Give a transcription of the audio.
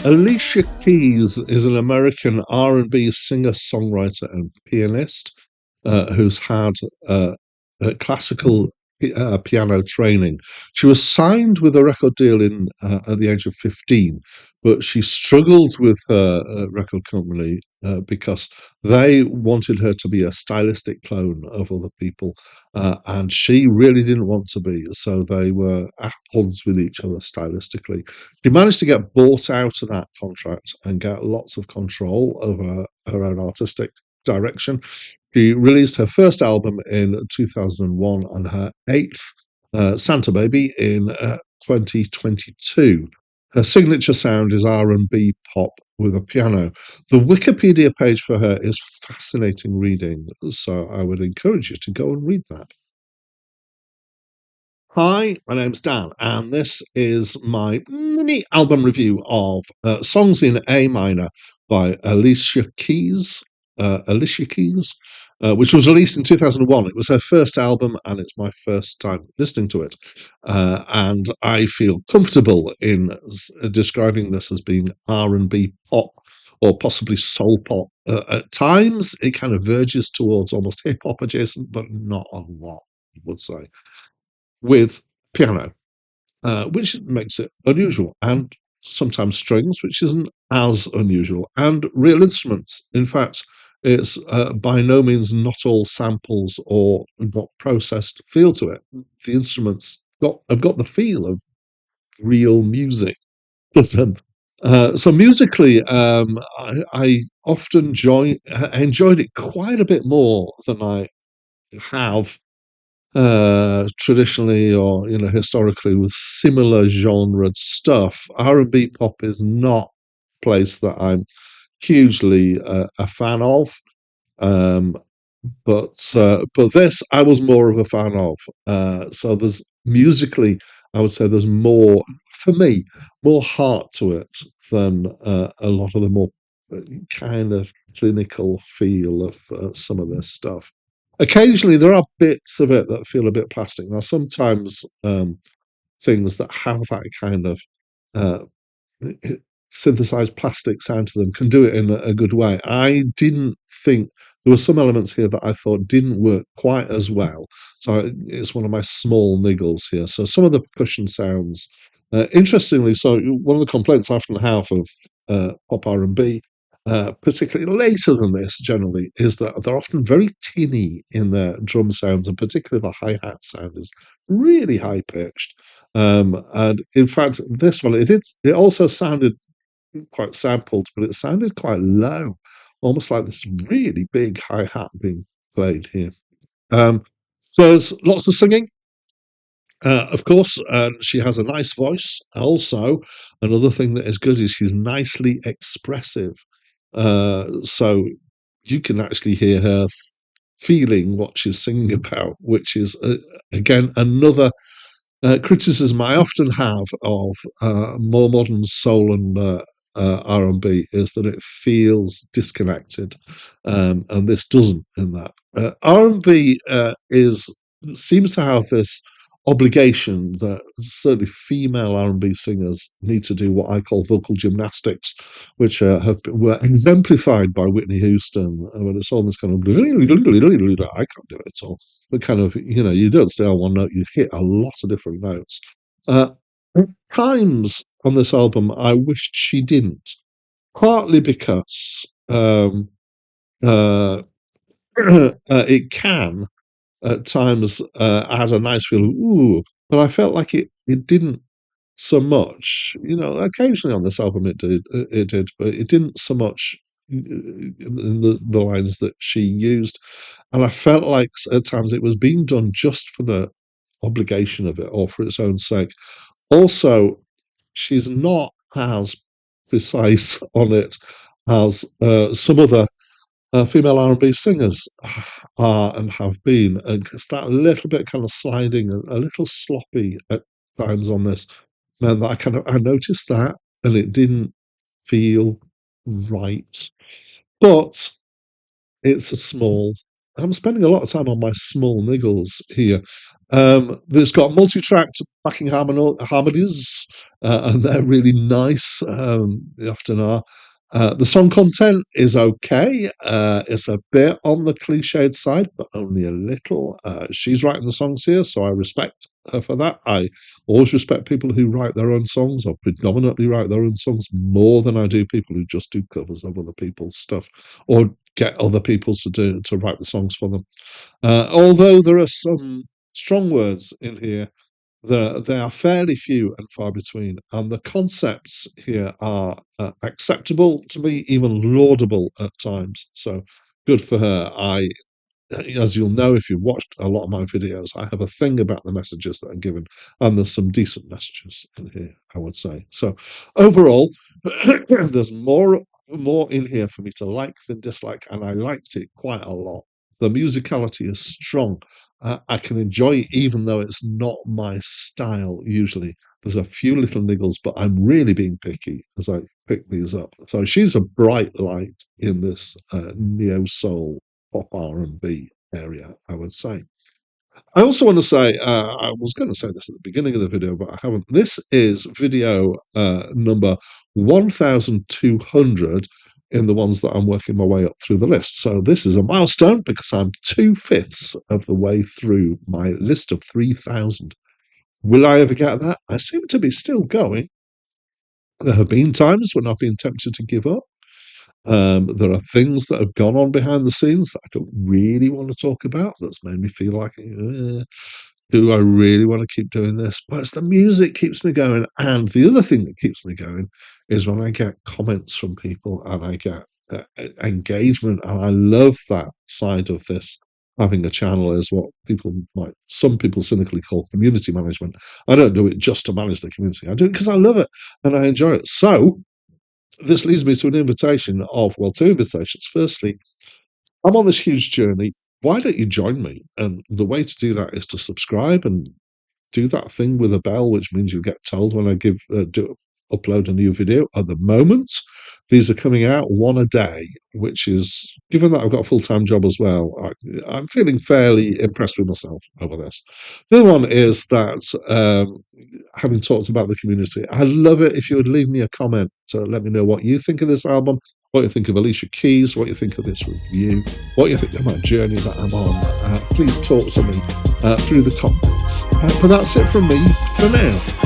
Alicia Keys is an American R&B singer, songwriter, and pianist who's had classical piano training. She was signed with a record deal in at the age of 15, but she struggled with her record company because they wanted her to be a stylistic clone of other people, and she really didn't want to be. So they were at odds with each other stylistically. She managed to get bought out of that contract and get lots of control over her own artistic direction. She released her first album in 2001 and her eighth, Santa Baby, in 2022. Her signature sound is R&B pop with a piano. The Wikipedia page for her is fascinating reading, so I would encourage you to go and read that. Hi, my name's Dan, and this is my mini album review of Songs in A Minor by Alicia Keys, which was released in 2001. It was her first album, and it's my first time listening to it. And I feel comfortable in describing this as being R&B pop or possibly soul pop. At times, it kind of verges towards almost hip hop adjacent, but not a lot, I would say, with piano, which makes it unusual, and sometimes strings, which isn't as unusual, and real instruments. In fact, it's by no means not all samples or got processed feel to it. The instruments have got the feel of real music. So musically, I often enjoyed it quite a bit more than I have traditionally or historically with similar genre stuff. R&B pop is not a place that I'm hugely a fan of, um, but this I was more of a fan of. So there's musically, I would say there's more for me, more heart to it than a lot of the more kind of clinical feel of some of this stuff. Occasionally, there are bits of it that feel a bit plastic. Now, sometimes things that have that kind of uh, synthesized plastic sound to them can do it in a good way. I didn't think there were some elements here that I thought didn't work quite as well. So it's one of my small niggles here. So some of the percussion sounds, interestingly, so one of the complaints I often have of pop R&B, particularly later than this generally, is that they're often very tinny in their drum sounds, and particularly the hi-hat sound is really high pitched. And in fact, this one, it also sounded quite sampled, but it sounded quite low, almost like this really big hi hat being played here. Um, so there's lots of singing, of course, and she has a nice voice. Also, another thing that is good is she's nicely expressive. So you can actually hear her feeling what she's singing about, which is, again, another criticism I often have of more modern soul and R&B is that it feels disconnected, and this doesn't. In that R&B is seems to have this obligation that certainly female R&B singers need to do what I call vocal gymnastics, which were exemplified by Whitney Houston. When it's all this kind of I can't do it at all. But kind of you don't stay on one note; you hit a lot of different notes. Uh, at times on this album, I wished she didn't, partly because uh, it can at times had a nice feeling, ooh, but I felt like it didn't so much. Occasionally on this album it did, but it didn't so much in the lines that she used, and I felt like at times it was being done just for the obligation of it or for its own sake. Also, she's not as precise on it as some other female R&B singers are and have been, and it's that little bit kind of sliding, a little sloppy at times on this. And I noticed that, and it didn't feel right. But it's a small. I'm spending a lot of time on my small niggles here. There's got multi-tracked backing harmonies, and they're really nice. They often are. The song content is okay. It's a bit on the cliched side, but only a little. She's writing the songs here, so I respect her for that. I always respect people who write their own songs, or predominantly write their own songs, more than I do people who just do covers of other people's stuff, or get other people to write the songs for them. Although there are some strong words in here, they are fairly few and far between, and the concepts here are acceptable to me, even laudable at times. So good for her. As you'll know if you've watched a lot of my videos, I have a thing about the messages that are given, and there's some decent messages in here, I would say. So overall, there's more in here for me to like than dislike, and I liked it quite a lot. The musicality is strong. I can enjoy it even though it's not my style usually. There's a few little niggles, but I'm really being picky as I pick these up. So she's a bright light in this neo soul pop R&B area, I would say. I also want to say, I was going to say this at the beginning of the video, but I haven't. This is video number 1200 in the ones that I'm working my way up through the list. So this is a milestone because I'm 2/5 of the way through my list of 3,000. Will I ever get that? I seem to be still going. There have been times when I've been tempted to give up. There are things that have gone on behind the scenes that I don't really want to talk about. That's made me feel like, do I really want to keep doing this? But it's the music keeps me going. And the other thing that keeps me going is when I get comments from people and I get engagement. And I love that side of this. Having a channel is what some people cynically call community management. I don't do it just to manage the community. I do it because I love it and I enjoy it. So this leads me to an invitation of, well, two invitations. Firstly, I'm on this huge journey. Why don't you join me? And the way to do that is to subscribe and do that thing with a bell, which means you get told when I upload a new video. At the moment, these are coming out one a day, which is, given that I've got a full-time job as well, I'm feeling fairly impressed with myself over this. The other one is that, having talked about the community, I'd love it if you would leave me a comment to let me know what you think of this album, what you think of Alicia Keys, what you think of this review, what you think of my journey that I'm on. Please talk to me through the comments. But that's it from me for now.